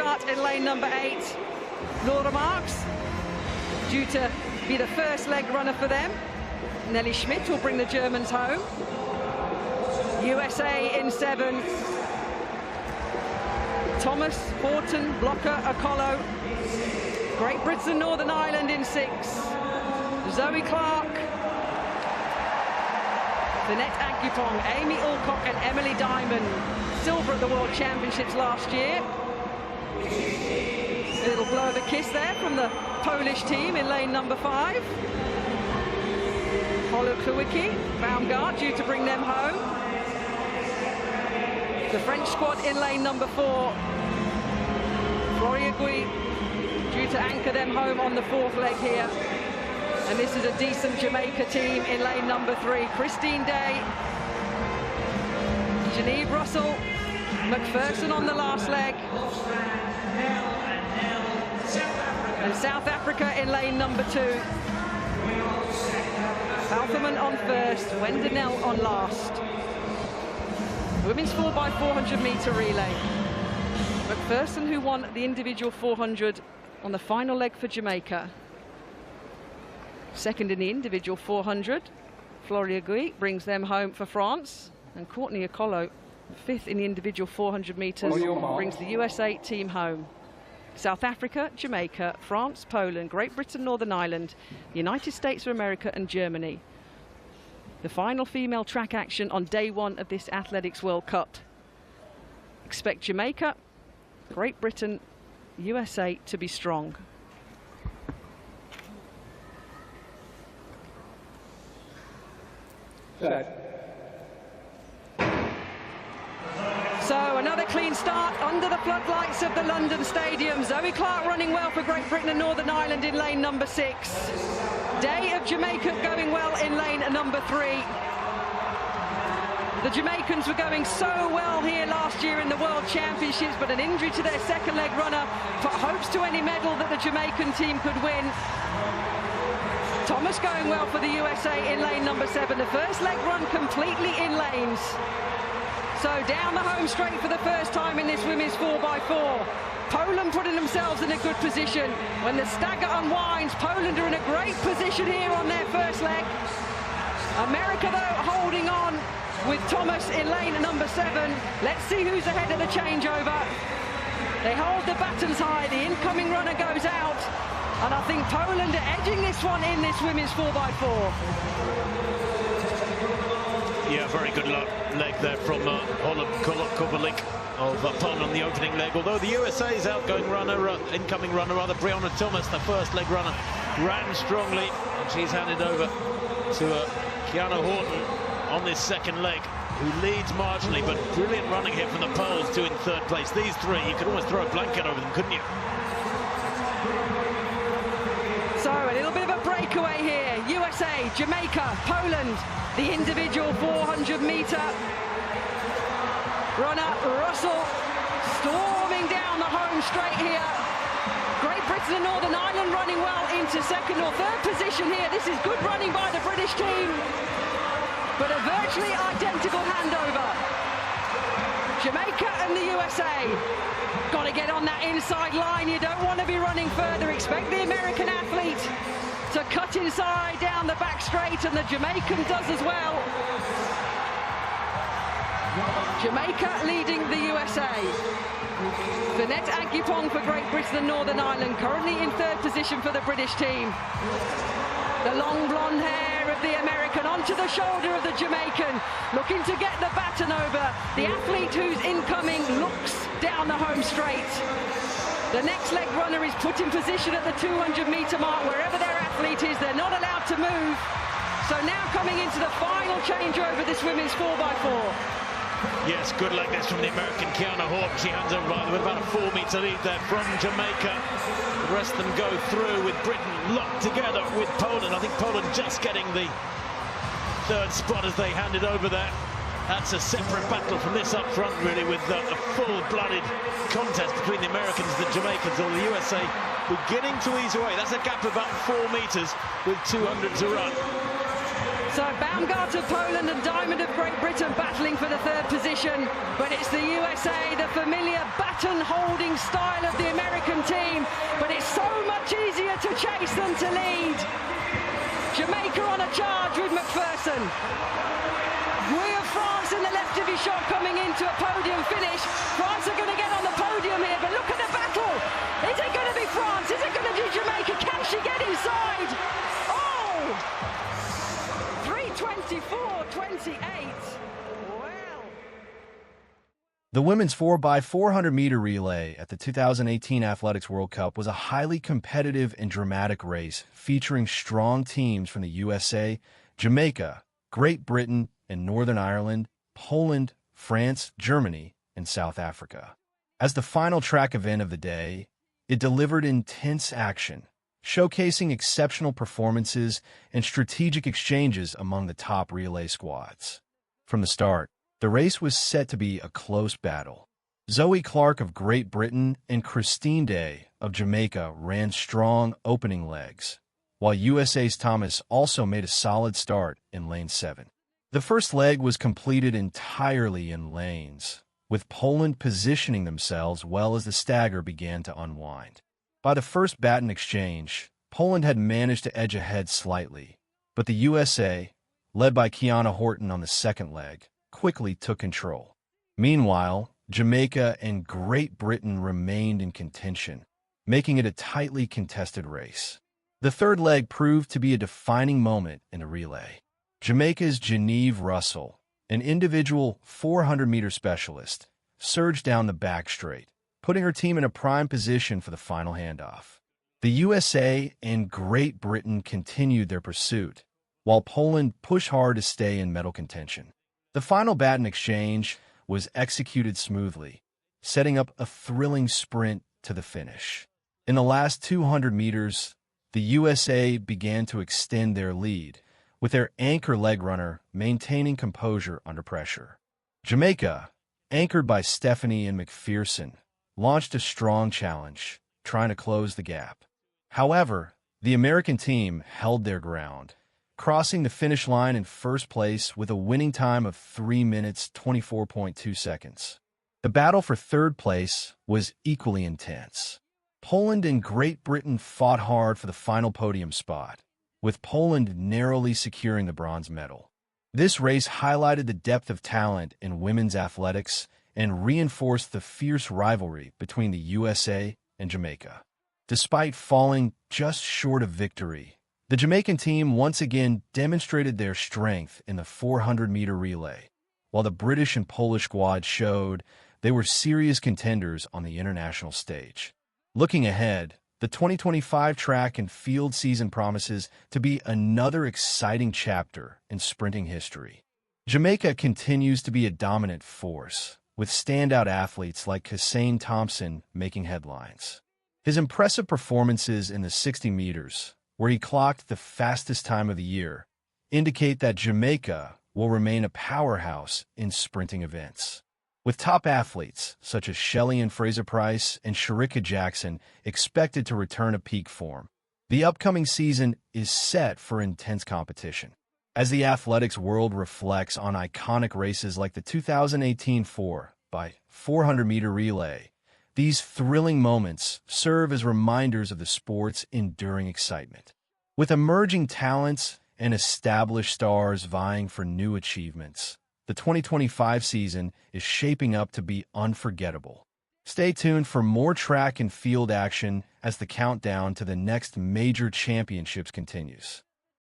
start in lane number 8. Laura Marks, due to be the first leg runner for them. Nelly Schmidt will bring the Germans home. USA in 7. Thomas, Horton, Blocker, Okolo. Great Britain, Northern Ireland in 6. Zoe Clark, Lynette Agyupong, Amy Alcock and Emily Diamond. Silver at the World Championships last year. A little blow of a kiss there from the Polish team in lane number 5. Holo Klawicki, Baumgart due to bring them home. The French squad in lane number 4. Floria Gui due to anchor them home on the 4th leg here. And this is a decent Jamaica team in lane number 3. Christine Day, Geneve Russell, McPherson on the last leg. And South Africa in lane number 2. Alphaman on first, Wendenell on last. Women's 4x400m relay. McPherson, who won the individual 400 on the final leg for Jamaica. Second in the individual 400. Floria Gui brings them home for France. And Courtney Okolo, 5th in the individual 400 meters, brings the USA team home. South Africa, Jamaica, France, Poland, Great Britain, Northern Ireland, United States of America and Germany. The final female track action on day 1 of this Athletics World Cup. Expect Jamaica, Great Britain, USA to be strong. So another clean start under the floodlights of the London Stadium. Zoe Clark running well for Great Britain and Northern Ireland in lane number 6. Day of Jamaica going well in lane number 3. The Jamaicans were going so well here last year in the World Championships, but an injury to their second leg runner put hopes to any medal that the Jamaican team could win. Thomas going well for the USA in lane number 7. The first leg run completely in lanes. So down the home straight for the first time in this women's 4x4. Poland putting themselves in a good position. When the stagger unwinds, Poland are in a great position here on their first leg. America, though, holding on with Thomas in lane number 7. Let's see who's ahead of the changeover. They hold the battens high. The incoming runner goes out. And I think Poland are edging this one in this women's 4x4. Yeah, very good leg there from Holland Kovalik of Poland on the opening leg. Although the USA's outgoing runner, incoming runner rather, Breonna Thomas, the first leg runner, ran strongly. And she's handed over to Kiana Horton on this second leg, who leads marginally, but brilliant running here from the Poles, 2 in 3rd place. These 3, you could almost throw a blanket over them, couldn't you? So a little bit of a breakaway here. USA, Jamaica, Poland, the individual 400-meter runner Russell storming down the home straight here. Great Britain and Northern Ireland running well into 2nd or 3rd position here. This is good running by the British team, but a virtually identical handover. Jamaica and the USA. Got to get on that inside line. You don't want to be running further. Expect the American athlete to cut inside down the back straight, and the Jamaican does as well. Jamaica leading the USA. Lynette Agyupong for Great Britain and Northern Ireland, currently in 3rd position for the British team. The long blonde hair of the American onto the shoulder of the Jamaican, looking to get the baton over. The athlete who's incoming looks down the home straight. The next leg runner is put in position at the 200-meter mark. Wherever their athlete is, they're not allowed to move. So now coming into the final changeover, this women's 4x4. Yes, good leg this from the American Kiana Horton. She hands over by with about a 4-meter lead there from Jamaica. The rest of them go through with Britain locked together with Poland. I think Poland just getting the 3rd spot as they hand it over there. That's a separate battle from this up front, really, with a full-blooded contest between the Americans and the Jamaicans, or the USA beginning to ease away. That's a gap of about 4 meters with 200 to run. So Baumgart of Poland and Diamond of Great Britain battling for the third position, but it's the USA, the familiar baton-holding style of the American team, but it's so much easier to chase than to lead. Jamaica on a charge with McPherson. We have France in the left of his shot coming into a podium finish. France are going to get on the podium here, but look at the battle. Is it going to be France? Is it going to be Jamaica? Can she get inside? Oh! 3:24.28. Well. The women's 4x400m relay at the 2018 Athletics World Cup was a highly competitive and dramatic race featuring strong teams from the USA, Jamaica, Great Britain, and Northern Ireland, Poland, France, Germany, and South Africa. As the final track event of the day, it delivered intense action, showcasing exceptional performances and strategic exchanges among the top relay squads. From the start, the race was set to be a close battle. Zoe Clark of Great Britain and Christine Day of Jamaica ran strong opening legs, while USA's Thomas also made a solid start in lane 7. The first leg was completed entirely in lanes, with Poland positioning themselves well as the stagger began to unwind. By the first baton exchange, Poland had managed to edge ahead slightly, but the USA, led by Kiana Horton on the second leg, quickly took control. Meanwhile, Jamaica and Great Britain remained in contention, making it a tightly contested race. The third leg proved to be a defining moment in the relay. Jamaica's Genevieve Russell, an individual 400-meter specialist, surged down the back straight, putting her team in a prime position for the final handoff. The USA and Great Britain continued their pursuit, while Poland pushed hard to stay in medal contention. The final baton exchange was executed smoothly, setting up a thrilling sprint to the finish. In the last 200 meters, the USA began to extend their lead, with their anchor leg runner maintaining composure under pressure. Jamaica, anchored by Stephanie and McPherson, launched a strong challenge, trying to close the gap. However, the American team held their ground, crossing the finish line in first place with a winning time of 3 minutes 24.2 seconds. The battle for third place was equally intense. Poland and Great Britain fought hard for the final podium spot, with Poland narrowly securing the bronze medal. This race highlighted the depth of talent in women's athletics and reinforced the fierce rivalry between the USA and Jamaica. Despite falling just short of victory, the Jamaican team once again demonstrated their strength in the 400-meter relay, while the British and Polish squad showed they were serious contenders on the international stage. Looking ahead, the 2025 track and field season promises to be another exciting chapter in sprinting history. Jamaica continues to be a dominant force, with standout athletes like Hussein Thompson making headlines. His impressive performances in the 60 meters, where he clocked the fastest time of the year, indicate that Jamaica will remain a powerhouse in sprinting events. With top athletes such as Shelley and Fraser-Price and Sharika Jackson expected to return to peak form, the upcoming season is set for intense competition. As the athletics world reflects on iconic races like the 2018 4x400-meter relay, these thrilling moments serve as reminders of the sport's enduring excitement. With emerging talents and established stars vying for new achievements, the 2025 season is shaping up to be unforgettable. Stay tuned for more track and field action as the countdown to the next major championships continues.